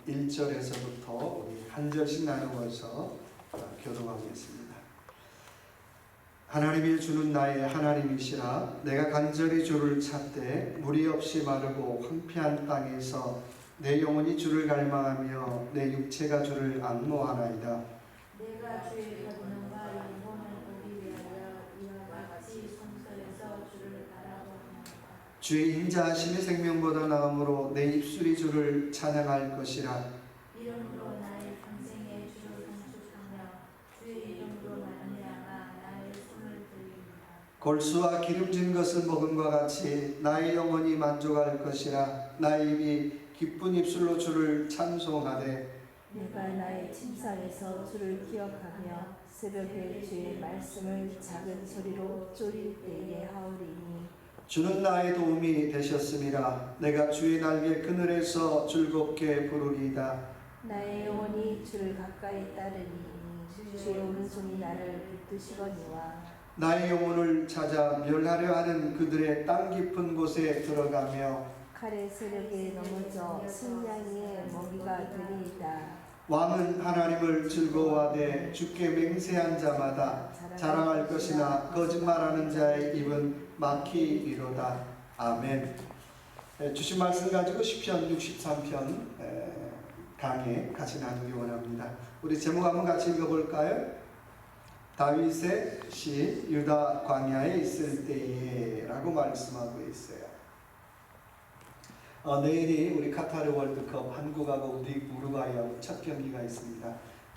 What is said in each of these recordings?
1절에서부터 우리 한 절씩 나누어서 교독하겠습니다. 하나님이 주는 나의 하나님이시라. 내가 간절히 주를 찾되 무리 없이 마르고 황폐한 땅에서 내 영혼이 주를 갈망하며 내 육체가 주를 앙모하나이다. 내가 주의 권능과 영광을 보기 위하여 이와 같이 성소에서 주를 바라보나이다. 주의 인자하심이 생명보다 나음으로 내 입술이 주를 찬양할 것이라. 이름으로 나의 평생에 주를 송축하며 주의 이름으로 말미암아 나의 숨을 들리리라. 골수와 기름진 것을 먹음과 같이 나의 영혼이 만족할 것이라. 나의 입이 기쁜 입술로 주를 찬송하되 내가 나의 침상에서 주를 기억하며 새벽에 주의 말씀을 작은 소리로 졸릴 때에 하오리니 주는 나의 도움이 되셨음이라. 내가 주의 날개 그늘에서 즐겁게 부르리이다. 나의 영혼이 주를 가까이 따르니 주의 오른손이 나를 붙드시거니와 나의 영혼을 찾아 멸하려 하는 그들의 땅 깊은 곳에 들어가며 칼의 세력에 넘어져 승냥이의 먹이가 되리이다. 왕은 하나님을 즐거워하되 주께 맹세한 자마다 자랑할 것이나 거짓말하는 자의 입은 막히리로다. 아멘. 주신 말씀 가지고 시편 63편 강해 같이 나누기 원합니다. 우리 제목 한번 같이 읽어볼까요? 다윗의 시 유다 광야에 있을 때에 라고 말씀하고 있어요. 내일이 우리 카타르 월드컵 한국하고 우루과이하고 첫 경기가 있습니다.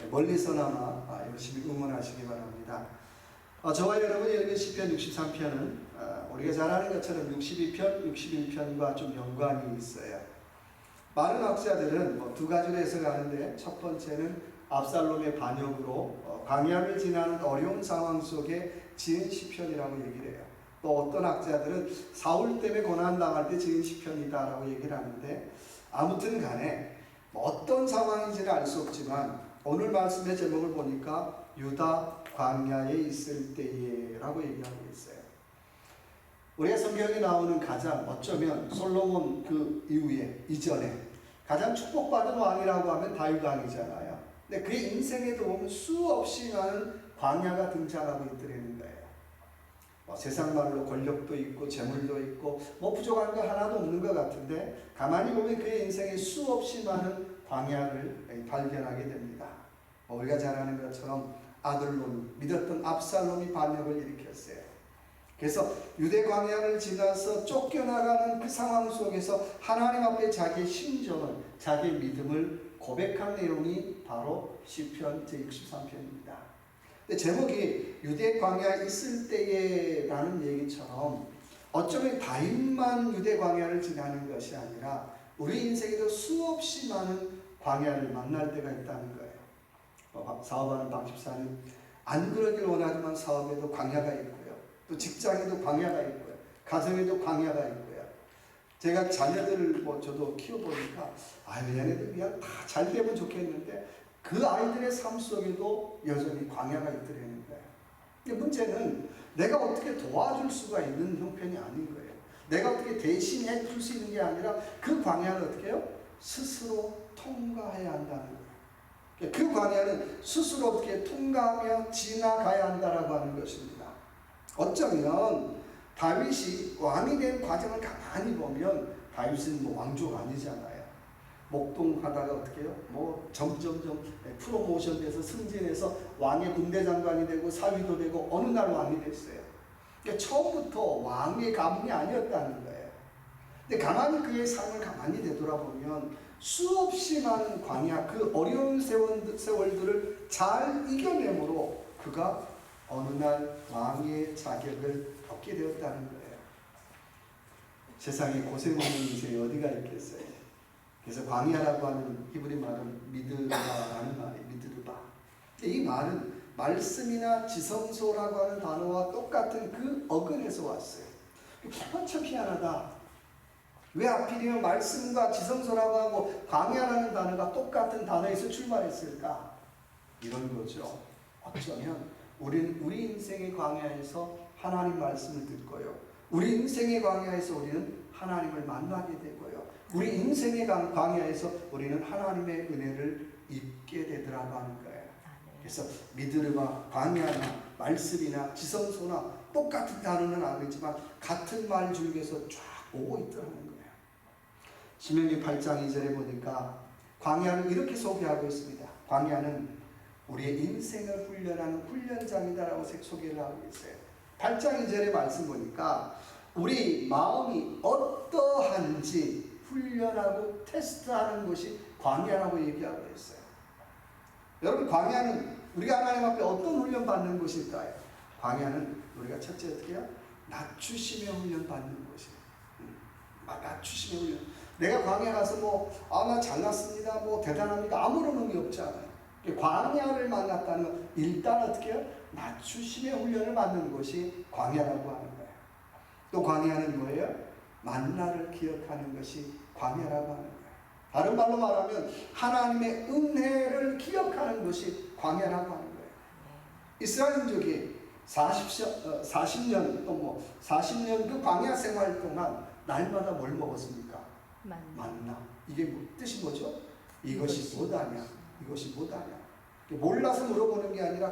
멀리서나마 열심히 응원하시기 바랍니다. 저와 여러분이 읽은 시편 63편은 우리가 잘 아는 것처럼 62편, 61편과 좀 연관이 있어요. 많은 학자들은 두 가지로 해석하는데, 첫 번째는 압살롬의 반역으로 광야를 지나는 어려운 상황 속에 지은 시편이라고 얘기를 해요. 또 어떤 학자들은 사울 때문에 고난당할 때 지은 시편이다라고 얘기를 하는데, 아무튼 간에 어떤 상황인지는 알 수 없지만 오늘 말씀의 제목을 보니까 유다 광야에 있을 때에 라고 얘기하고 있어요. 우리가 성경에 나오는 가장 어쩌면 솔로몬 그 이후에 이전에 가장 축복받은 왕이라고 하면 다윗 왕이잖아요. 근데 그의 인생에도 보면 수없이 많은 광야가 등장하고 있더라는 거예요. 세상 말로 권력도 있고 재물도 있고 부족한 거 하나도 없는 것 같은데, 가만히 보면 그의 인생에 수없이 많은 광야를 발견하게 됩니다. 우리가 잘 아는 것처럼 아들놈, 믿었던 압살롬이 반역을 일으켰어요. 그래서 유대 광야를 지나서 쫓겨나가는 그 상황 속에서 하나님 앞에 자기의 심정을, 자기의 믿음을 고백한 내용이 바로 시편 제63편입니다. 근데 제목이 유대 광야에 있을 때에 라는 얘기처럼 어쩌면 다윗만 유대 광야를 지나는 것이 아니라 우리 인생에도 수없이 많은 광야를 만날 때가 있다는 거예요. 사업하는 박 집사님, 안 그러길 원하지만 사업에도 광야가 있고요. 또 직장에도 광야가 있고요. 가정에도 광야가 있고요. 제가 자녀들을 저도 키워보니까 얘네들 그냥 다 잘 되면 좋겠는데 그 아이들의 삶 속에도 여전히 광야가 있더라는 거예요. 근데 문제는 내가 어떻게 도와줄 수가 있는 형편이 아닌 거예요. 내가 어떻게 대신해 줄 수 있는 게 아니라 그 광야를 어떻게 해요? 스스로 통과해야 한다는 거예요. 그 광야는 스스로 어떻게 통과하며 지나가야 한다라고 하는 것입니다. 어쩌면 다윗이 왕이 된 과정을 가만히 보면 다윗은 왕조가 아니잖아요. 목동하다가 어떻게 해요? 점점점 프로모션 돼서 승진해서 왕의 군대장관이 되고 사위도 되고 어느 날 왕이 됐어요. 그러니까 처음부터 왕의 가문이 아니었다는 거예요. 근데 가만히 그의 삶을 가만히 되돌아보면 수없이 많은 광야, 그 어려운 세월들을 잘 이겨내므로 그가 어느 날 왕의 자격을 얻게 되었다는 거예요. 세상에 고생 없는 인생이 어디가 있겠어요? 그래서 광야라고 하는 히브리 말은 미드바라는 말이에요. 미드바. 이 말은 말씀이나 지성소라고 하는 단어와 똑같은 그 어근에서 왔어요. 참 희한하다. 왜 하필이면 말씀과 지성소라고 하고 광야라는 단어가 똑같은 단어에서 출발했을까? 이런 거죠. 어쩌면 우리는 우리 인생의 광야에서 하나님 말씀을 듣고요. 우리 인생의 광야에서 우리는 하나님을 만나게 되고요. 우리 인생의 광야에서 우리는 하나님의 은혜를 입게 되더라고 하는 거예요. 그래서 미드르마 광야나 말씀이나 지성소나 똑같은 단어는 아니지만 같은 말 줄기에서 쫙 오고 있더라는 거예요. 신명기 8장 2절에 보니까 광야는 이렇게 소개하고 있습니다. 광야는 우리의 인생을 훈련하는 훈련장이다라고 소개를 하고 있어요. 8장 2절의 말씀 보니까 우리 마음이 어떠한지 훈련하고 테스트하는 것이 광야라고 얘기하고 있어요. 여러분, 광야는 우리가 하나님 앞에 어떤 훈련 받는 것일까요? 광야는 우리가 첫째 어떻게 해요? 낮추심의 훈련 받는 것이에요. 낮추심의 훈련. 내가 광야 가서 나 잘났습니다, 대단합니다, 아무런 의미 없지 않아요. 광야를 만났다는 건 일단 어떻게 해요? 낮추심의 훈련을 받는 것이 광야라고 하는 거예요. 또 광야는 뭐예요? 만나를 기억하는 것이 광야라고 하는 거예요. 다른 말로 말하면 하나님의 은혜를 기억하는 것이 광야라고 하는 거예요. 이스라엘 민족이 40년 또 40년 그 광야 생활 동안 날마다 뭘 먹었습니까? 만나. 이게 뜻이 뭐죠? 이것이 뭐다냐? 이것이 뭐다냐? 몰라서 물어보는 게 아니라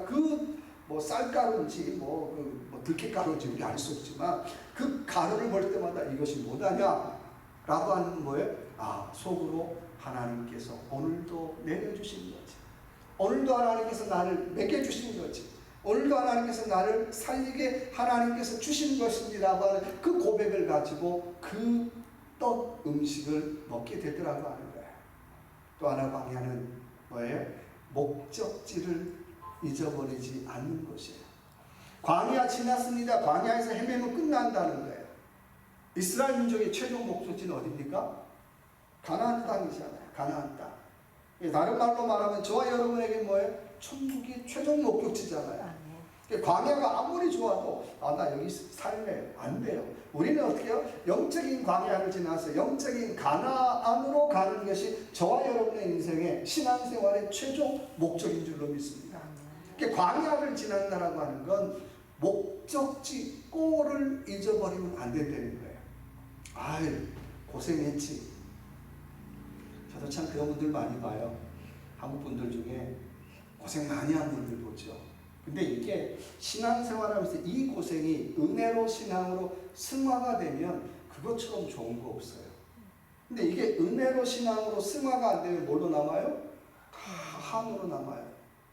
쌀가루인지 들깨가루인지 우리 알 수 없지만 그 가루를 볼 때마다 이것이 뭐다냐? 라고 하는 뭐예요? 속으로 하나님께서 오늘도 내려주신 거지. 오늘도 하나님께서 나를 먹여주신 거지. 오늘도 하나님께서 나를 살리게 하나님께서 주신 것입니다라고 하는 그 고백을 가지고 그 떡 음식을 먹게 되더라고 하는 거예요. 또 하나 광야는 뭐예요? 목적지를 잊어버리지 않는 것이에요. 광야 지났습니다. 광야에서 헤매면 끝난다는 거예요. 이스라엘 민족의 최종 목적지는 어디입니까? 가나안 땅이잖아요. 가나안 땅. 다른 말로 말하면 저와 여러분에게 뭐예요? 천국이 최종 목적지잖아요. 광야가 아무리 좋아도 나 여기 살래 안 돼요. 우리는 어떻게 해요? 영적인 광야를 지나서 영적인 가나안으로 가는 것이 저와 여러분의 인생의 신앙생활의 최종 목적인 줄로 믿습니다. 광야를 지난다라고 하는 건 목적지 꼴을 잊어버리면 안 된다는 거예요. 고생했지. 저도 참 그런 분들 많이 봐요. 한국 분들 중에 고생 많이 한 분들 보죠. 근데 이게 신앙생활하면서 이 고생이 은혜로 신앙으로 승화가 되면 그것처럼 좋은 거 없어요. 근데 이게 은혜로 신앙으로 승화가 안 되면 뭘로 남아요? 한으로 남아요.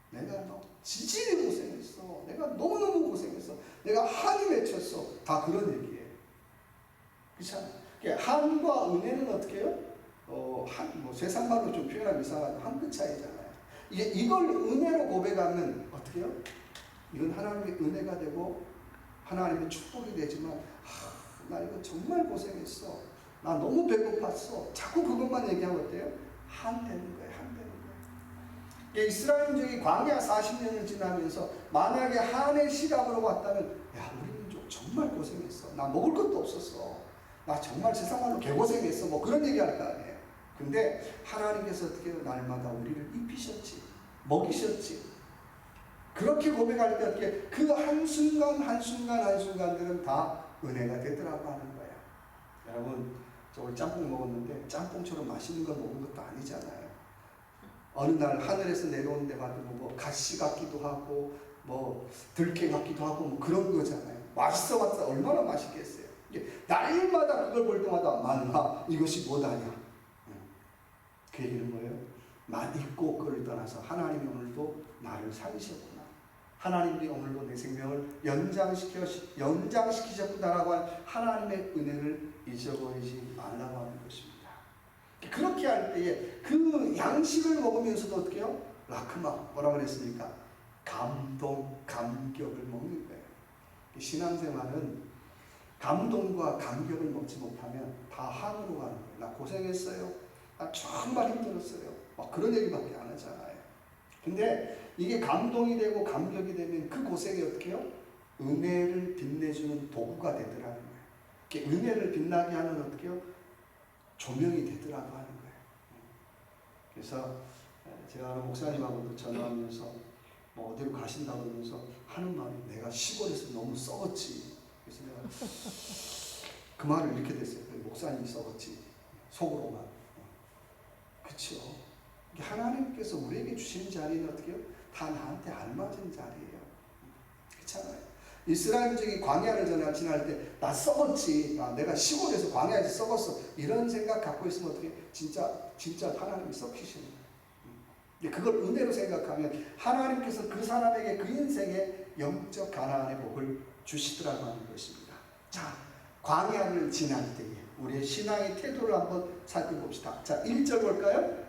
내가 지질이 고생했어. 내가 너무너무 고생했어. 내가 한이 맺혔어. 다 그런 얘기예요. 그렇잖아요. 한과 은혜는 어떻게 해요? 세상 말로 좀 표현하면 이상하죠. 한 끗 차이잖아요. 이걸 은혜로 고백하면 어떻게 해요? 이건 하나님의 은혜가 되고 하나님의 축복이 되지만 나 이거 정말 고생했어. 나 너무 배고팠어. 자꾸 그것만 얘기하면 어때요? 한 되는 거예요. 한 되는 거예요. 이스라엘 민족이 광야 40년을 지나면서 만약에 한의 시각으로 봤다면 우리 민족 정말 고생했어. 나 먹을 것도 없었어. 나 정말 세상 말로 개고생했어. 그런 얘기할 거 아니에요. 근데 하나님께서 어떻게 해요? 날마다 우리를 입히셨지. 먹이셨지. 그렇게 고백할 때 어떻게 그 한순간들은 다 은혜가 되더라고 하는 거예요. 여러분, 저 오늘 짬뽕 먹었는데 짬뽕처럼 맛있는 걸 먹은 것도 아니잖아요. 어느 날 하늘에서 내려온 데 가지고 가시 같기도 하고 들깨 같기도 하고 그런 거잖아요. 맛있어 봤자 얼마나 맛있겠어요. 날마다 그걸 볼 때마다 만나 이것이 뭐다냐. 그 얘기는 뭐예요? 있고 없고를 떠나서 하나님이 오늘도 나를 살리셨구나. 하나님이 오늘도 내 생명을 연장시키셨구나라고 하는 하나님의 은혜를 잊어버리지 말라고 하는 것입니다. 그렇게 할 때에 그 양식을 먹으면서도 어떻게 해요? 라크마 뭐라고 그랬습니까? 감격을 먹는 거예요. 신앙생활은 감동과 감격을 먹지 못하면 다 한으로 가는 거예요. 나 고생했어요. 나 정말 힘들었어요. 그런 얘기밖에 안 하잖아요. 근데 이게 감동이 되고 감격이 되면 그 고생이 어떻게 해요? 은혜를 빛내주는 도구가 되더라는 거예요. 은혜를 빛나게 하는 어떻게 해요? 조명이 되더라고 하는 거예요. 그래서 제가 목사님하고도 전화하면서 어디로 가신다고 그러면서 하는 말이 내가 시골에서 너무 썩었지. 그래서 내가 그 말을 이렇게 됐어요. 목사님이 썩었지. 속으로만. 그렇죠? 하나님께서 우리에게 주신 자리는 어떻게 해요? 다 나한테 알맞은 자리예요. 그렇잖아요. 이스라엘족이 광야를 지날 때 나 썩었지, 내가 시골에서 광야에서 썩었어, 이런 생각 갖고 있으면 어떻게 진짜 하나님이 썩히시는 거예요. 그걸 은혜로 생각하면 하나님께서 그 사람에게 그 인생에 영적 가나안의 복을 주시더라고 하는 것입니다. 자, 광야를 지날 때에 우리의 신앙의 태도를 한번 살펴봅시다. 자, 1절 볼까요?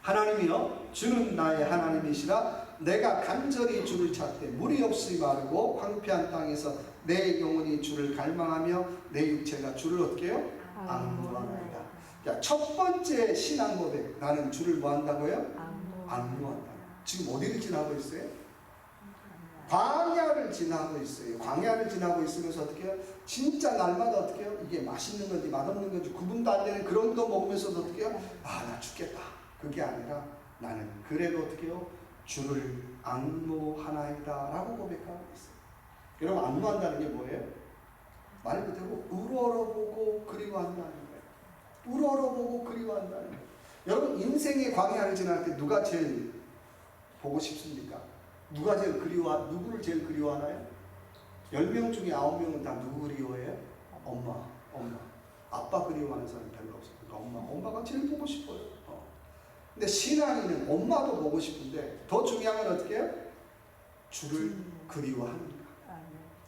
하나님이여 주는 나의 하나님이시라. 내가 간절히 주를 찾되 물이 없이 마르고 황폐한 땅에서 내 영혼이 주를 갈망하며 내 육체가 주를 어떻게 해요? 악무하나이다. 자, 첫 번째 신앙 고백, 나는 주를 뭐 한다고요? 악무한다. 지금 어디를 지나고 있어요? 광야를 지나고 있어요. 광야를 지나고 있으면서 어떻게 해요? 진짜 날마다 어떻게 해요? 이게 맛있는 건지 맛없는 건지 구분도 안 되는 그런 거 먹으면서도 어떻게 해요? 나 죽겠다. 그게 아니라 나는 그래도 어떻게 해요? 주를 악무하나이다 라고 고백하고 있어요. 여러분, 악무한다는 게 뭐예요? 말 그대로 우러러보고 그리워한다는 거예요. 우러러보고 그리워한다는 거예요. 여러분, 인생의 광야를 지날 때 누가 제일 보고 싶습니까? 누구를 제일 그리워하나요? 10명 중에 9명은 다 누구 그리워해요? 엄마. 아빠 그리워하는 사람이 별로 없어요. 그러니까 엄마가 제일 보고 싶어요. 근데 신앙인은 엄마도 보고 싶은데 더 중요한 건 어떻게 해요? 주를 그리워합니다.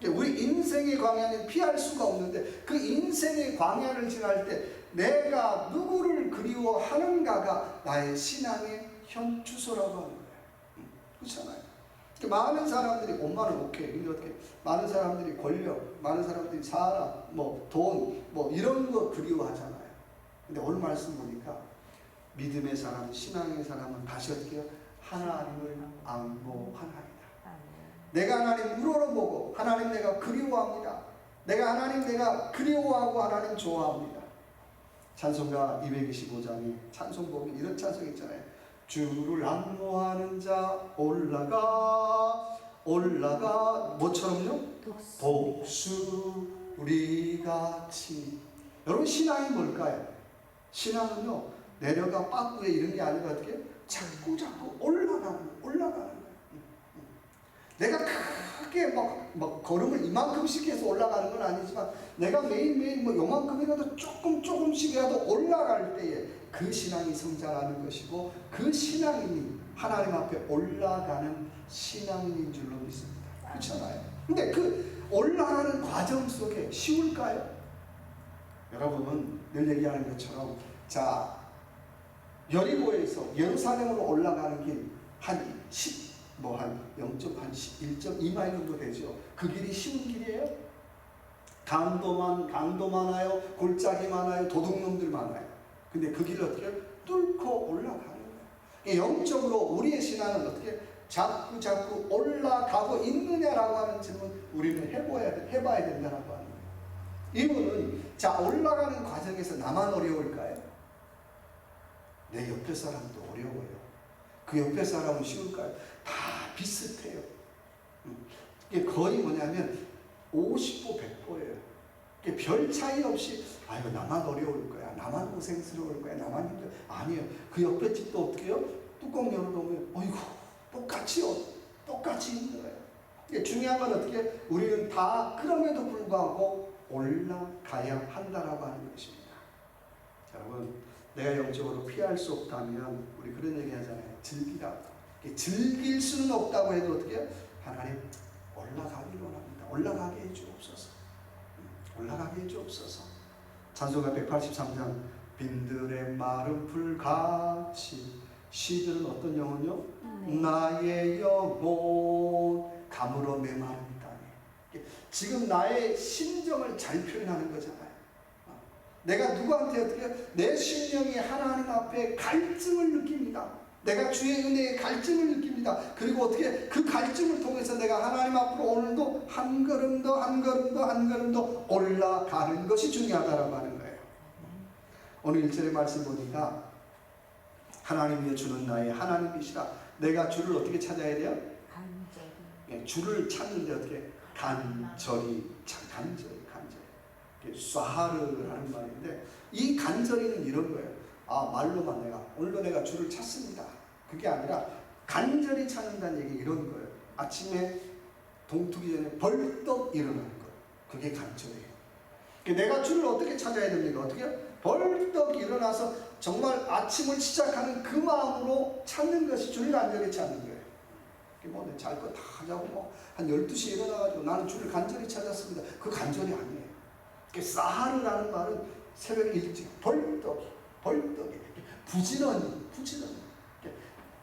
우리 인생의 광야는 피할 수가 없는데 그 인생의 광야를 지날 때 내가 누구를 그리워하는가가 나의 신앙의 현 주소라고 하는 거예요. 그렇잖아요. 많은 사람들이 엄마는 오케이. 근데 어떻게 많은 사람들이 권력, 많은 사람들이 사람, 돈, 이런 거 그리워하잖아요. 근데 오늘 말씀 보니까 믿음의 사람, 신앙의 사람은 다시 어떻게 해요? 하나님을 악무하나이다. 내가 하나님 우러러보고 하나님 내가 그리워합니다. 내가 그리워하고 하나님 좋아합니다. 찬송가 225장이 찬송복에 이런 찬송 있잖아요. 주를 악무하는 자 올라가 뭐처럼요? 독수리같이. 여러분, 신앙이 뭘까요? 신앙은요 내려가 빠꾸에 이런 게 아니라 어떻게 자꾸 올라가는 거예요. 내가 크게 막 걸음을 이만큼씩 해서 올라가는 건 아니지만 내가 매일매일 요만큼이라도 조금씩이라도 올라갈 때에 그 신앙이 성장하는 것이고 그 신앙인이 하나님 앞에 올라가는 신앙인인 줄로 믿습니다. 그렇잖아요. 근데 그 올라가는 과정 속에 쉬울까요? 여러분은 늘 얘기하는 것처럼 자, 여리고에서 예루살렘으로 올라가는 길 한 1.2마일 정도 되죠. 그 길이 쉬운 길이에요? 강도 많아요. 골짜기 많아요. 도둑놈들 많아요. 근데 그 길을 어떻게 뚫고 올라가는 거예요. 영적으로 우리의 신앙은 어떻게 자꾸 올라가고 있느냐라고 하는 질문 우리는 해봐야 된다라고 하는 거예요. 이분은 자, 올라가는 과정에서 나만 어려울까요? 내 옆에 사람도 어려워요. 그 옆에 사람은 쉬울까요? 다 비슷해요. 이게 거의 뭐냐면 50보 100보예요. 별 차이 없이 나만 어려울 거야, 나만 고생스러울 거야, 나만 힘들어. 아니에요. 그 옆에 집도 어떻게 해요? 뚜껑 열어놓으면 어이구 똑같이 힘들어요. 중요한 건 어떻게 우리는 다 그럼에도 불구하고 올라가야 한다라고 하는 것입니다. 여러분, 내가 영적으로 피할 수 없다면 우리 그런 얘기 하잖아요. 즐기라. 즐길 수는 없다고 해도 어떻게 해요? 하나님 올라가기를 원합니다. 올라가게 해주옵소서. 올라가게 해주옵소서. 찬송가 183장 빈들의 마른 풀같이 시들은 어떤 영혼이요? 나의 영혼 가물어 메마른 땅에. 지금 나의 심정을 잘 표현하는 거잖아요. 내가 누구한테 어떻게 내 심령이 하나님 앞에 갈증을 느낍니다. 내가 주의 은혜에 갈증을 느낍니다. 그리고 어떻게 그 갈증을 통해서 내가 하나님 앞으로 오늘도 한 걸음 더 올라가는 것이 중요하다라고 하는 거예요. 오늘 1절의 말씀 보니까 하나님이여 주는 나의 하나님이시라. 내가 주를 어떻게 찾아야 돼요? 간절히. 주를 찾는데 어떻게? 간절히. 쏴하르라는 말인데 이 간절히는 이런 거예요. 아, 말로만 오늘도 내가 주를 찾습니다. 그게 아니라 간절히 찾는다는 얘기 이런 거예요. 아침에 동트기 전에 벌떡 일어나는 거예요. 그게 간절이에요. 내가 주를 어떻게 찾아야 됩니까? 어떻게? 벌떡 일어나서 정말 아침을 시작하는 그 마음으로 찾는 것이 주를 간절히 찾는 거예요. 뭐 잘 거 다 하자고 한 12시에 일어나가지고 나는 주를 간절히 찾았습니다. 그 간절이 아니에요. 사하르라는 말은 새벽 일찍 벌떡 부지런히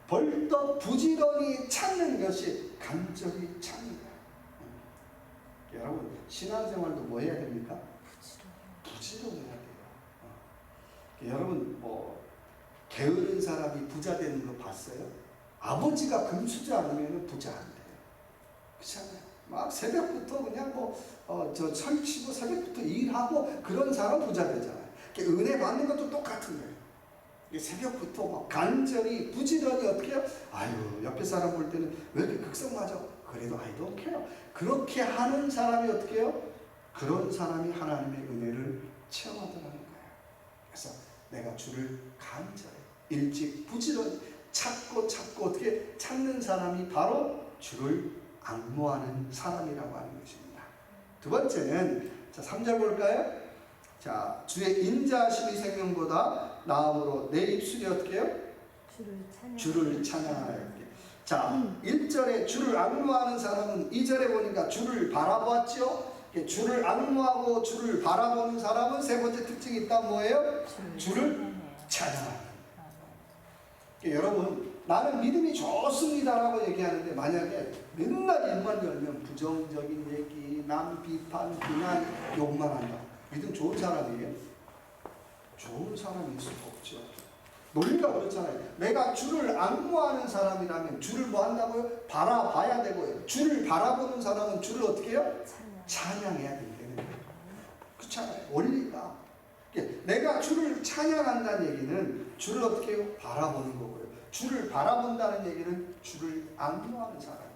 벌떡 부지런히 찾는 것이 간절히 찾는 거예요. 여러분 신앙생활도 뭐 해야 됩니까? 부지런해야 돼요. 여러분 뭐 게으른 사람이 부자 되는 거 봤어요? 아버지가 금수저 아니면 부자 안 돼요. 그렇잖아요. 막 새벽부터 그냥 저 설치고 새벽부터 일하고 그런 사람 부자 되잖아요. 은혜 받는 것도 똑같은 거예요. 새벽부터 막 간절히 부지런히 어떻게 해요? 아유 옆에 사람 볼 때는 왜 이렇게 극성맞아? 그래도 I don't care. 그렇게 하는 사람이 어떻게 해요? 그런 사람이 하나님의 은혜를 체험하더라는 거예요. 그래서 내가 주를 간절히 일찍 부지런히 찾고 어떻게 찾는 사람이 바로 주를 앙모하는 사람이라고 하는 것입니다. 두 번째는 자 3절 볼까요? 자 주의 인자하심이 생명보다 나음으로 내 입술이 어떻게 해요? 주를 찬양하라. 자 1절에 주를 앙모하는 사람은 2절에 보니까 주를 바라보았죠. 주를 앙모하고 주를 바라보는 사람은 세 번째 특징이 있다. 뭐예요? 주를 찬양하라. 여러분 나는 믿음이 좋습니다라고 얘기하는데 만약에 맨날 입만 열면 부정적인 얘기, 남 비판, 비난, 욕만 한다. 믿음 좋은 사람이에요? 좋은 사람일 수 없죠. 논리가 그렇잖아요. 내가 주를 앙모하는 사람이라면 주를 뭐 한다고요? 바라봐야 되고요. 주를 바라보는 사람은 주를 어떻게 해요? 찬양해야 된다는 거예요. 그렇잖아요. 원리가. 내가 주를 찬양한다는 얘기는 주를 어떻게 해요? 바라보는 거고요. 주를 바라본다는 얘기는 주를 앙모하는 사람이에요.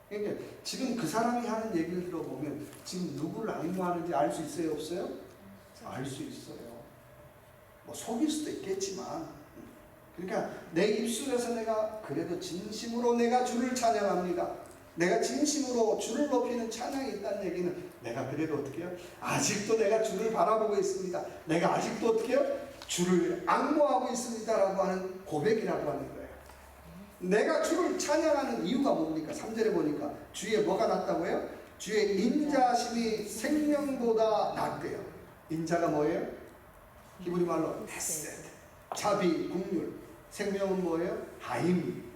그러니까 지금 그 사람이 하는 얘기를 들어보면 지금 누구를 앙모하는지 알 수 있어요? 없어요? 알 수 있어요. 뭐 속일 수도 있겠지만 그러니까 내 입술에서 내가 그래도 진심으로 내가 주를 찬양합니다. 내가 진심으로 주를 높이는 찬양이 있다는 얘기는 내가 그래도 어떻게 해요? 아직도 내가 주를 바라보고 있습니다. 내가 아직도 어떻게 해요? 주를 앙모하고 있습니다라고 하는 고백이라고 하는 거예요. 내가 주를 찬양하는 이유가 뭡니까? 3절에 보니까 주의 뭐가 낫다고요? 주의 인자하심이 생명보다 낫대요. 인자가 뭐예요? 히브리 말로 헤세드, 자비, 긍휼. 생명은 뭐예요? 하임.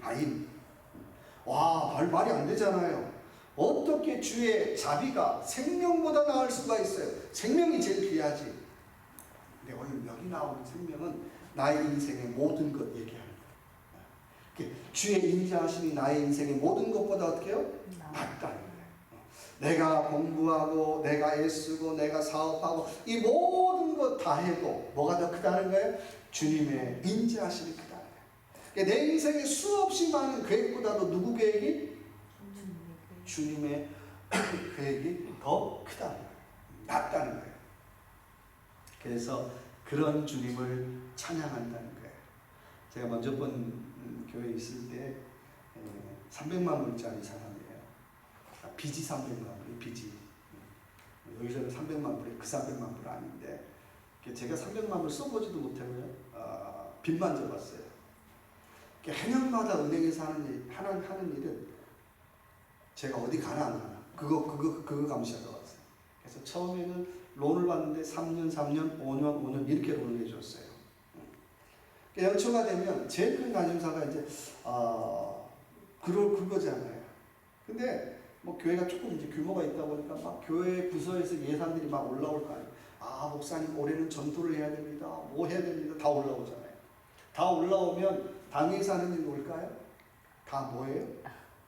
와, 말이 안 되잖아요. 어떻게 주의 자비가 생명보다 나을 수가 있어요? 생명이 제일 귀하지. 근데 오늘 여기 나오는 생명은 나의 인생의 모든 것 얘기하는 거예요. 주의 인자하심이 나의 인생의 모든 것보다 어떻게 해요? 낫다는 거예요. 내가 공부하고 내가 애쓰고 내가 사업하고 이 모든 것 다 해도 뭐가 더 크다는 거예요? 주님의 인자하심이 크다는 거예요. 내 인생에 수없이 많은 계획보다도 누구 계획이? 주님의 계획이 더 크다는 거예요. 낫다는 거예요. 그래서 그런 주님을 찬양한다는 거예요. 제가 먼저 본 교회에 있을 때 300만 불짜리 사람이에요. 빚이 300만 불이 빚이. 여기서는 300만 불이 그 300만 불 아닌데 제가 300만 불 써보지도 못하고요. 빚만 져봤어요. 해년마다 은행에서 하는 일은 제가 어디 가나 안 가나 그거 감시하러 왔어요. 그래서 처음에는 론을 받는데 3년, 5년 이렇게 론을 해줬어요. 연초가 되면 제일 큰 간증사가 이제 그거잖아요. 근데 뭐 교회가 조금 이제 규모가 있다 보니까 막 교회 부서에서 예산들이 막 올라올 거 아니에요. 목사님 올해는 전도를 해야 됩니다. 뭐 해야 됩니다. 다 올라오잖아요. 다 올라오면 당에서 하는 일이 뭘까요? 다 뭐예요?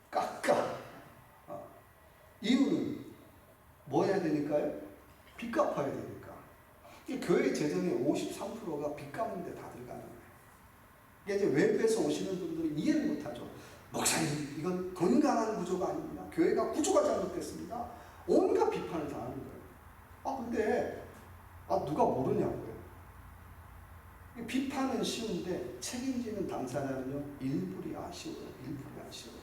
깎아. 이유는 뭐 해야 되니까요? 빚 갚아야 되니까. 이 교회 재정의 53%가 빚 갚는 데 다 들어가는 거예요. 이게 이제 외부에서 오시는 분들이 이해를 못하죠. 목사님, 이건 건강한 구조가 아닙니다. 교회가 구조가 잘못됐습니다. 온갖 비판을 당하는 거예요. 근데 누가 모르냐고요. 비판은 쉬운데 책임지는 당사자는요, 일부리 아쉬워요. 일부리 아쉬워요.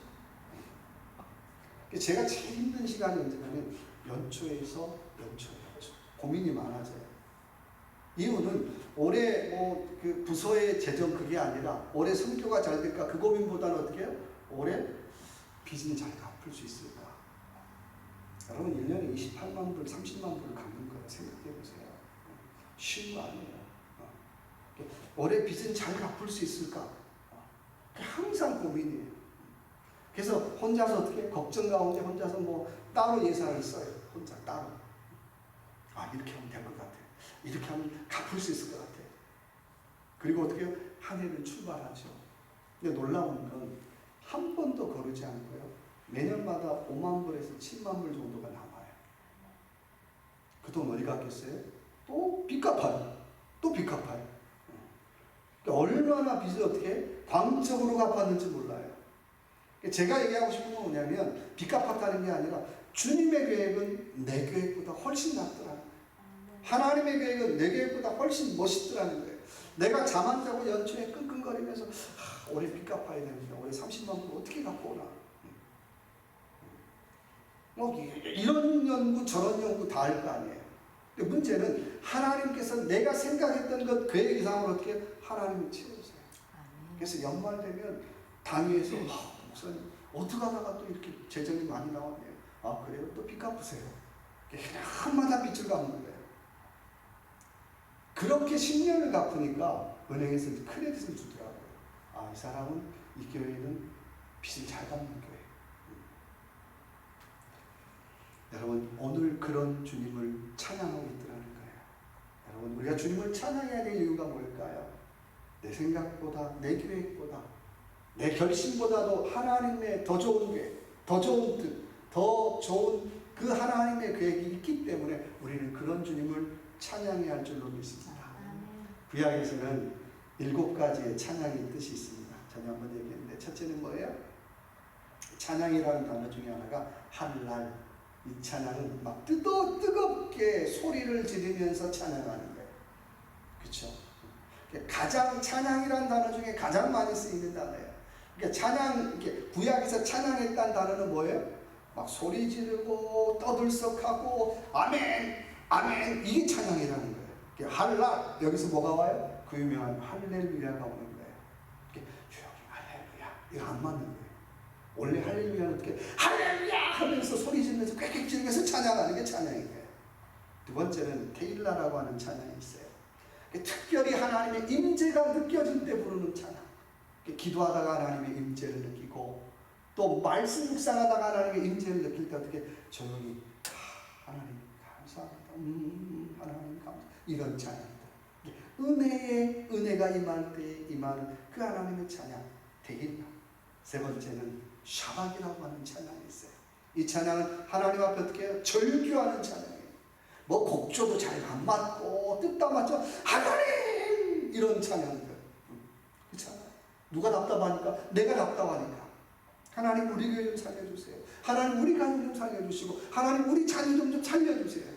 제가 제일 힘든 시간이 언제냐면 연초에서 연초. 고민이 많아져요. 이유는 올해 그 부서의 재정 그게 아니라 올해 선교가 잘 될까 그 고민보다는 어떻게 해요? 올해 빚은 잘 갚을 수 있을까? 여러분 1년에 28만 불, 30만 불을 갚는 거예요. 생각해 보세요. 쉬운 거 아니에요. 올해 빚은 잘 갚을 수 있을까? 항상 고민이에요. 그래서 혼자서 어떻게 걱정 가운데 혼자서 따로 예산을 써요. 혼자 따로. 이렇게 하면 될 것 같아. 이렇게 하면 갚을 수 있을 것 같아. 그리고 어떻게 해요? 한 해를 출발하죠. 근데 놀라운 건 한 번도 거르지 않고요. 매년마다 5만 불에서 7만 불 정도가 남아요. 그 돈 어디 갔겠어요? 또 빚 갚아요. 또 빚 갚아요. 얼마나 빚을 어떻게 광적으로 갚았는지 몰라요. 제가 얘기하고 싶은 건 뭐냐면 빚 갚았다는 게 아니라 주님의 계획은 내 계획보다 훨씬 낫더라고요. 하나님의 계획은 내 계획보다 훨씬 멋있더라는 거예요. 내가 잠 안 자고 연초에 끙끙거리면서 올해 빚 갚아야 되는데 올해 30만 불 어떻게 갚고 오나. 이런 연구 저런 연구 다 할 거 아니에요. 근데 문제는 하나님께서 내가 생각했던 것 계획 이상으로 어떻게 하나님이 채워주세요. 그래서 연말 되면 당위에서 목사님 어떻게 하다가 또 이렇게 재정이 많이 나왔네요. 그래요? 또 빚 갚으세요. 해마다 빚을 갚는 거예요. 그렇게 10년을 갚으니까 은행에서 크레딧을 주더라고요. 이 사람은 이 교회는 빚을 잘 갚는 교회. 여러분 오늘 그런 주님을 찬양하고 있더라는 거예요. 여러분 우리가 주님을 찬양해야 될 이유가 뭘까요? 내 생각보다 내 계획보다 내 결심보다도 하나님의 더 좋은 계획, 더 좋은 뜻, 더 좋은 그 하나님의 계획이 있기 때문에 우리는 그런 주님을 찬양해야 할 줄로 믿습니다. 구약에서는 7가지의 찬양의 뜻이 있습니다. 전에 한번 얘기했는데 첫째는 뭐예요? 찬양이라는 단어 중에 하나가 할랄. 이 찬양은 막 뜨겁게 소리를 지르면서 찬양하는 거예요. 그렇죠? 가장 찬양이라는 단어 중에 가장 많이 쓰이는 단어예요. 그러니까 찬양, 구약에서 찬양했다는 단어는 뭐예요? 막 소리 지르고 떠들썩하고 아멘, 아멘 이게 찬양이라는 거예요. 할랄 여기서 뭐가 와요? 그 유명한 할렐루야가 오는 거예요. 조용히 할렐루야 이거 안 맞는 거예요. 원래 할렐루야는 어떻게 할렐루야 하면서 소리 지르면서 꽥꽥 지르면서 찬양하는 게 찬양이에요. 두 번째는 테일라라고 하는 찬양이 있어요. 특별히 하나님의 임재가 느껴질 때 부르는 찬양. 기도하다가 하나님의 임재를 느끼고 또 말씀 묵상하다가 하나님의 임재를 느낄 때 어떻게 조용히 하나님 감사합니다. 하나님 감사. 이런 찬양이다. 은혜가 임할 때 임하는 그 하나님의 찬양 테일라. 세 번째는 샤박이라고 하는 찬양이 있어요. 이 찬양은 하나님 앞에 어떻게 절규하는 찬양이에요. 곡조도 잘 안 맞고 뜻도 안 맞죠. 하나님 이런 찬양들. 그 찬양. 누가 답답하니까? 내가 답답하니까. 하나님 우리 교회 좀 살려주세요. 하나님 우리 가족 좀 살려주시고 하나님 우리 자녀 좀 살려주세요.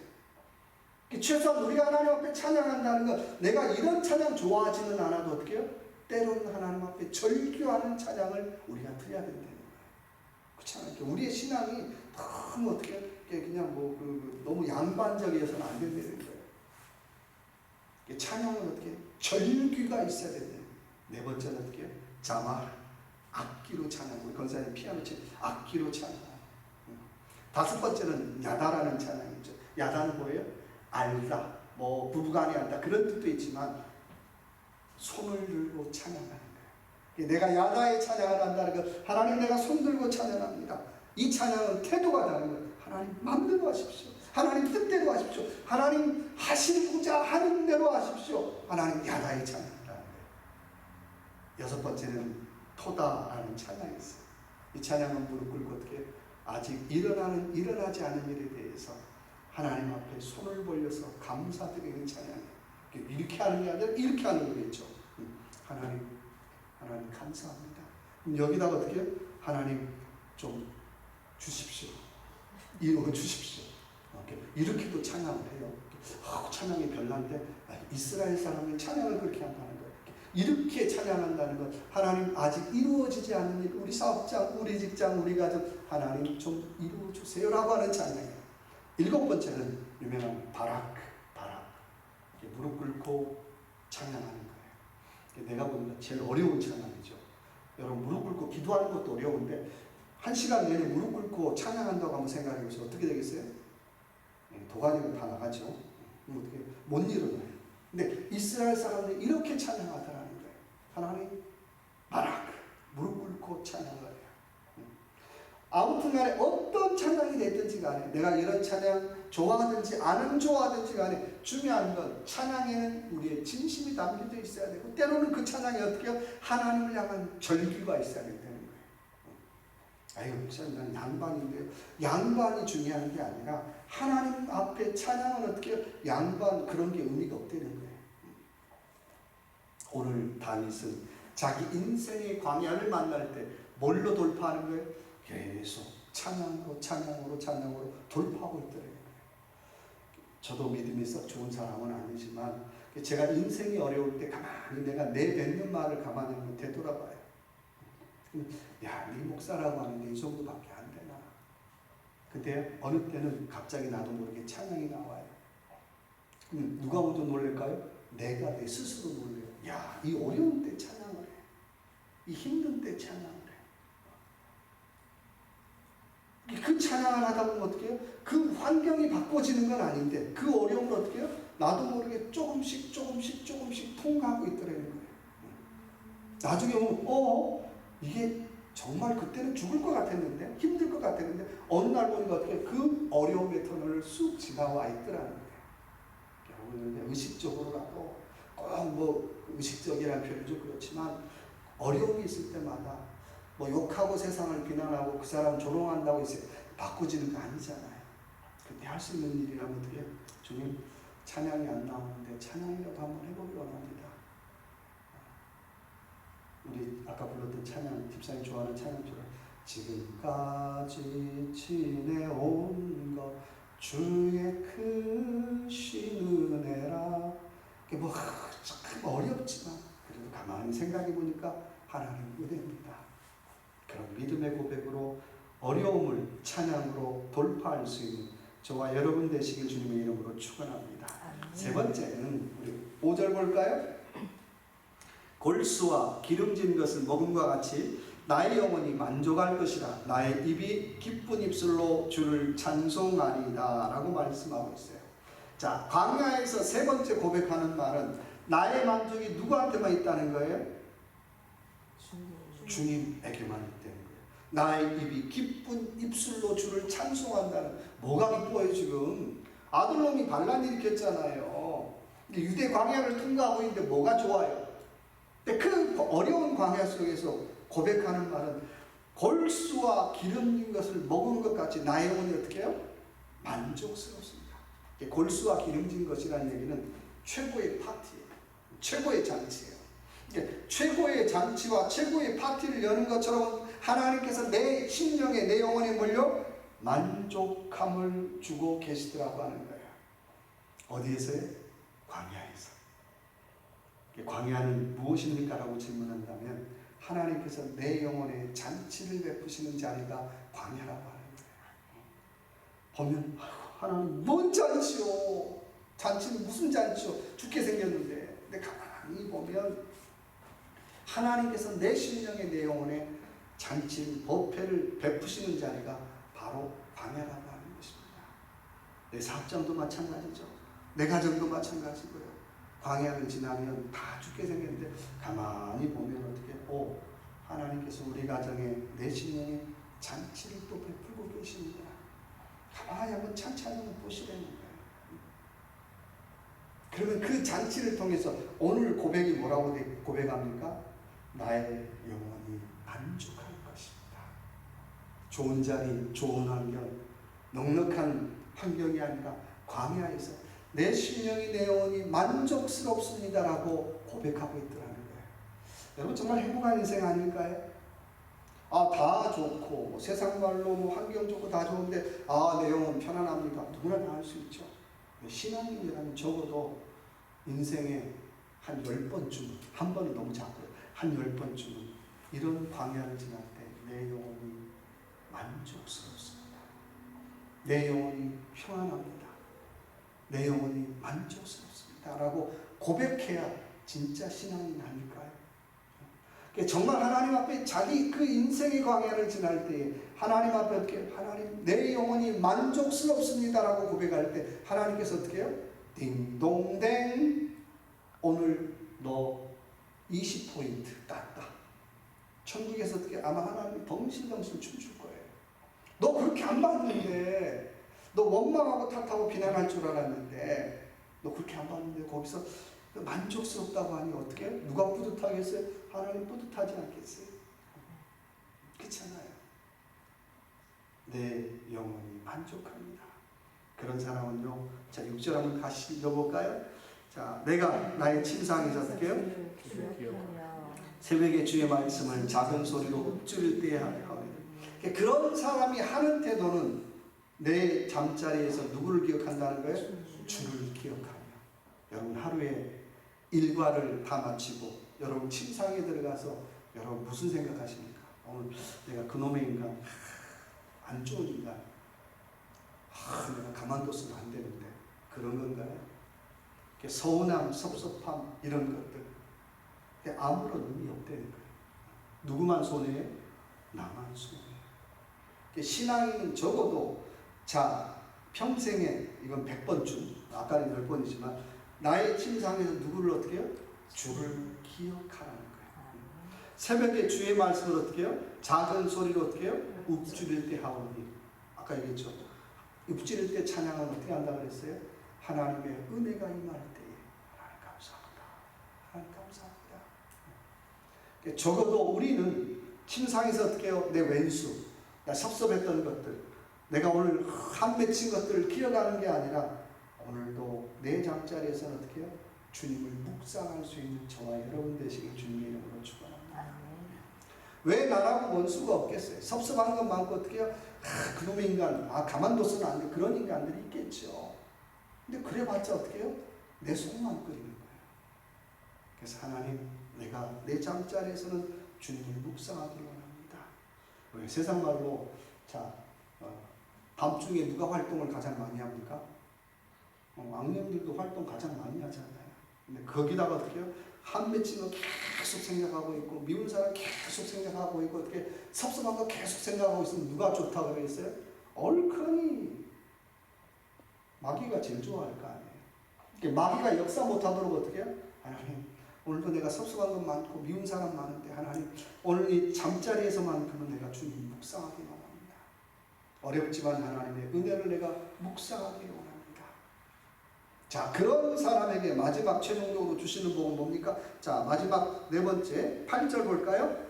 최소한 우리가 하나님 앞에 찬양한다는 건 내가 이런 찬양 좋아하지는 않아도 어떻게 해요? 때로는 하나님 앞에 절규하는 찬양을 우리가 드려야 된다는 거예요. 그렇잖아요. 우리의 신앙이 너무 어떻게 그냥 너무 양반적이어서는 안 된다는 거예요. 찬양은 어떻게 절규가 있어야 된다. 네 번째는 어떻게 해요? 자말 악기로 찬양. 우리 권사님 피아노 치 악기로 찬양. 다섯 번째는 야다라는 찬양이죠. 야다는 뭐예요? 알다. 부부간에 알다 그런 뜻도 있지만 손을 들고 찬양하는 거예요. 내가 야다의 찬양을 한다는 것, 하나님 내가 손 들고 찬양합니다. 이 찬양은 태도가 다른 거예요. 하나님 마음대로 하십시오. 하나님 뜻대로 하십시오. 하나님 하시고자 하는 대로 하십시오. 하나님 야다의 찬양이라는 거예요. 여섯 번째는 토다라는 찬양이 있어요. 이 찬양은 무릎 꿇고 어떻게 아직 일어나지 않은 일에 대해서 하나님 앞에 손을 벌려서 감사드리는 찬양이에요. 이렇게 하는 게 아니라 이렇게 하는 거겠죠. 하나님 감사합니다. 여기다가 어떻게 하나님 좀 주십시오. 이루어 주십시오. 이렇게도 찬양을 해요. 찬양이 별난데 이스라엘 사람이 찬양을 그렇게 한다는 거예요. 이렇게 찬양한다는 것, 하나님 아직 이루어지지 않는 일, 우리 사업장, 우리 직장, 우리 가족, 하나님 좀 이루어주세요라고 하는 찬양이에요. 7번째는 유명한 바락. 무릎 꿇고 찬양하는 거예요. 내가 보니까 제일 어려운 찬양이죠. 여러분 무릎 꿇고 기도하는 것도 어려운데 1시간 내내 무릎 꿇고 찬양한다고 한번 생각해 보세요. 어떻게 되겠어요? 도가니로 다 나가죠. 어떻게 못 일어나요. 근데 이스라엘 사람들이 이렇게 찬양하더라는 거예요. 하나님 바락 무릎 꿇고 찬양을 해요. 아무튼 간에 어떤 찬양이 됐든지 간에 내가 이런 찬양 좋아하든지 안 좋아하든지 간에 중요한 건 찬양에는 우리의 진심이 담겨져 있어야 되고 때로는 그 찬양이 어떻게 해요? 하나님을 향한 절규가 있어야 되는 거예요. 아유 목사님 난 양반인데요. 양반이 중요한 게 아니라 하나님 앞에 찬양은 어떻게 해요? 양반 그런 게 의미가 없다는 거예요. 오늘 다윗은 자기 인생의 광야를 만날 때 뭘로 돌파하는 거예요? 계속 찬양으로 돌파하고 있더래요. 저도 믿음이 썩 좋은 사람은 아니지만 제가 인생이 어려울 때 가만히 내가 내뱉는 말을 가만히 한번 되돌아봐요. 야, 네 목사라고 하는데 이 정도밖에 안 되나. 근데 어느 때는 갑자기 나도 모르게 찬양이 나와요. 그럼 누가 먼저 놀랄까요? 내가 내 스스로 놀래요. 야, 이 어려운 때 찬양을 해. 이 힘든 때 찬양을 해. 그 찬양을 하다 보면 어떻게 해요? 그 환경이 바꿔지는 건 아닌데 그 어려움을 어떻게 해요? 나도 모르게 조금씩 통과하고 있더라는 거예요. 나중에 보면 이게 정말 그때는 죽을 것 같았는데 힘들 것 같았는데 어느 날 보니까 어떻게 그 어려움의 터널을 쑥 지나와 있더라는 거예요. 여러분 의식적으로라도 꼭 의식적이라는 표현이 좀 그렇지만 어려움이 있을 때마다 욕하고 세상을 비난하고 그 사람 조롱한다고 해서 바꾸지는 거 아니잖아요. 그때 할 수 있는 일이라면 어떻게 주님 찬양이 안 나오는데 찬양이라도 한번 해보기로 합니다. 우리 아까 불렀던 찬양, 집사님 좋아하는 찬양처럼 지금까지 지내온 것 주의 크신 은혜라. 이게 참 어렵지만 그래도 가만히 생각해 보니까 하나님 은혜입니다. 그런 믿음의 고백으로 어려움을 찬양으로 돌파할 수 있는 저와 여러분 되시길 주님의 이름으로 축원합니다. 세 번째는 우리 5절 볼까요? 골수와 기름진 것을 먹음과 같이 나의 영혼이 만족할 것이라. 나의 입이 기쁜 입술로 주를 찬송하리이다 라고 말씀하고 있어요. 자, 광야에서 세 번째 고백하는 말은 나의 만족이 누구한테만 있다는 거예요? 주님에게만 있다는 거예요. 나의 입이 기쁜 입술로 주를 찬송한다는. 뭐가 기뻐요 지금? 아들놈이 반란 일으켰잖아요. 유대 광야를 통과하고 있는데 뭐가 좋아요? 근데 그 어려운 광야 속에서 고백하는 말은 골수와 기름진 것을 먹은 것 같이 나의 영혼이 어떻게 해요? 만족스럽습니다. 골수와 기름진 것이라는 얘기는 최고의 파티예요. 최고의 잔치예요. 최고의 잔치와 최고의 파티를 여는 것처럼 하나님께서 내 심령에 내 영혼에 몰려 만족함을 주고 계시더라고 하는 거예요. 어디에서요? 광야에서. 광야는 무엇입니까? 라고 질문한다면 하나님께서 내 영혼에 잔치를 베푸시는 자리가 광야라고 하는 거예요. 보면 하나님 뭔 잔치요? 잔치는 무슨 잔치요? 죽게 생겼는데. 근데 가만히 보면 하나님께서 내 심령에 내 영혼에 잔치를 법회를 베푸시는 자리가 바로 광야라고 하는 것입니다. 내 사업장도 마찬가지죠. 내 가정도 마찬가지고요. 광야를 지나면 다 죽게 생겼는데 가만히 보면 어떻게 하나님께서 우리 가정에 내 심령에 잔치를 또 베풀고 계십니다. 가만히 한번 찬찬히 보시라는 거예요. 그러면 그 잔치를 통해서 오늘 고백이 뭐라고 고백합니까? 나의 영혼이 만족할 것입니다. 좋은 자리, 좋은 환경, 넉넉한 환경이 아니라 광야에서 내 심령이 내 영혼이 만족스럽습니다라고 고백하고 있더라는 거예요. 여러분 정말 행복한 인생 아닐까요? 다 좋고 세상 말로 환경 좋고 다 좋은데 내 영혼 편안합니다. 누구나 다 할 수 있죠. 신앙인이라면 적어도 인생에 한 10번쯤, 한 번은 너무 작고요. 한 10번쯤은 이런 광야를 지날 때 내 영혼이 만족스럽습니다. 내 영혼이 평안합니다. 내 영혼이 만족스럽습니다. 라고 고백해야 진짜 신앙인 아닐까요? 정말 하나님 앞에 자기 그 인생의 광야를 지날 때 하나님 앞에 어떻게 하나님 내 영혼이 만족스럽습니다라고 고백할 때 하나님께서 어떻게 해요? 딩동댕 오늘 너 20포인트 땄다. 천국에서 어떻게 아마 하나님이 덩실덩실 춤출 거예요. 너 그렇게 안 봤는데 너 원망하고 탓하고 비난할 줄 알았는데 너 그렇게 안 봤는데 거기서 만족스럽다고 하니 어떻게 해요? 누가 뿌듯하겠어요? 하나님 뿌듯하지 않겠어요? 그렇잖아요. 내 영혼이 만족합니다. 그런 사람은요. 자, 6절 한번 다시 읽어볼까요? 자, 내가 나의 침상에서 어떻게 해요? 새벽에 주의 말씀을 작은 소리로 읊조릴 때에 하며 그런 사람이 하는 태도는 내 잠자리에서 누구를 기억한다는 거예요? 주를 기억하며. 여러분 하루에 일과를 다 마치고 여러분 침상에 들어가서 여러분 무슨 생각하십니까? 오늘 내가 그놈의 인간, 안 좋은 인간, 내가 가만뒀으면 안 되는데 그런 건가요? 서운함, 섭섭함 이런 것들 아무런 의미 없다는 거예요. 누구만 손해요? 나만 손해요. 신앙인은 적어도 평생에 이건 100번쯤, 아까는 10번이지만 나의 침상에서 누구를 어떻게 해요? 주를 기억하라는 거예요. 새벽에 주의 말씀을 어떻게 해요? 작은 소리로 어떻게 해요? 읊조릴 때 하오니. 아까 얘기했죠. 읊조릴 때 찬양은 어떻게 한다고 그랬어요? 하나님의 은혜가 임할 때에 하나님 감사합니다. 하나님 감사합니다. 적어도 우리는 침상에서 어떻게 해요? 내 왼수, 나 섭섭했던 것들, 내가 오늘 한 맺힌 것들을 기억하는 게 아니라 오늘도 내 잠자리에서는 어떻게 해요? 주님을 묵상할 수 있는 저와 여러분 되시길 주님의 이름으로 축원합니다. 왜 나라고 원수가 없겠어요? 섭섭한 것 많고 어떻게 해요? 그놈의 인간, 가만뒀으면 안 돼. 그런 인간들이 있겠죠. 근데 그래봤자 어떻게 해요? 내 속만 끓이는 거예요. 그래서 하나님, 내가 내 잠자리에서는 주님을 묵상하기를 원합니다. 우리 세상 말로 밤중에 누가 활동을 가장 많이 합니까? 악령들도 활동 가장 많이 하잖아요. 근데 거기다가 어떻게 해요? 한 맺힌 거 계속 생각하고 있고 미운 사람 계속 생각하고 있고 어떻게 섭섭한 거 계속 생각하고 있으면 누가 좋다고 그랬어요? 얼큰이 마귀가 제일 좋아할 거 아니에요. 마귀가 역사 못하도록 어떻게 해요? 하나님 오늘도 내가 섭섭한 것 많고 미운 사람 많은데 하나님 오늘 이 잠자리에서만큼은 내가 주님 묵상하기 원합니다. 어렵지만 하나님의 은혜를 내가 묵상하기 원합니다. 자, 그런 사람에게 마지막 최종적으로 주시는 복은 뭡니까? 자, 마지막 네 번째 8절 볼까요?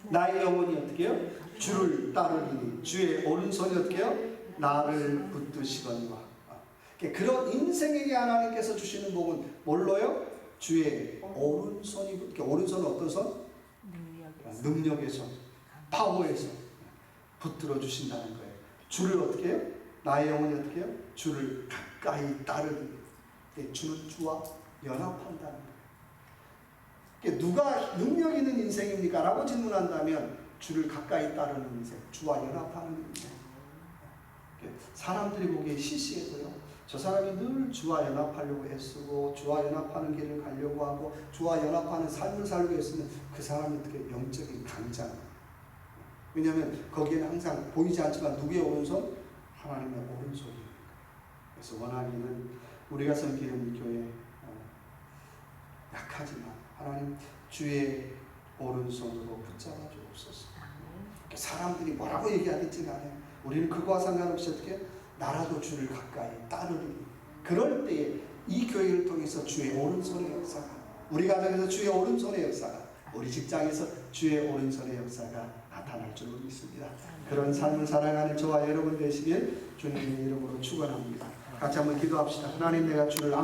나의 영혼이 어떻게 해요? 주를 따르리니 주의 오른손이 어떻게 해요? 나를 붙드시거니와. 그런 인생에게 하나님께서 주시는 복은 뭘로요? 주의 오른손이, 오른손은 어떤 손? 능력의 손, 파워의 손 붙들어 주신다는 거예요. 주를 어떻게 해요? 나의 영혼이 어떻게 해요? 주를 가까이 따르는, 주는 주와 연합한다는 거예요. 누가 능력 있는 인생입니까? 라고 질문한다면 주를 가까이 따르는 인생, 주와 연합하는 인생. 사람들이 보기에 시시해도요, 저 사람이 늘 주와 연합하려고 애쓰고 주와 연합하는 길을 가려고 하고 주와 연합하는 삶을 살고 있으면 그 사람은 어떻게 영적인 강자입니다. 왜냐하면 거기에는 항상 보이지 않지만 누구의 오른손? 하나님의 오른손입니다. 그래서 원하기는 우리가 섬기는 이 교회 약하지만 하나님 주의 오른손으로 붙잡아 주옵소서. 사람들이 뭐라고 얘기하든지 간에 우리는 그거와 상관없이 어떻게 나라도 주를 가까이 따르니 그럴 때에 이 교회를 통해서 주의 오른손의 역사가, 우리 가정에서 주의 오른손의 역사가, 우리 직장에서 주의 오른손의 역사가 나타날 줄 믿습니다. 그런 삶을 살아가는 저와 여러분 되시길 주님의 이름으로 축원합니다. 같이 한번 기도합시다. 하나님, 내가 주를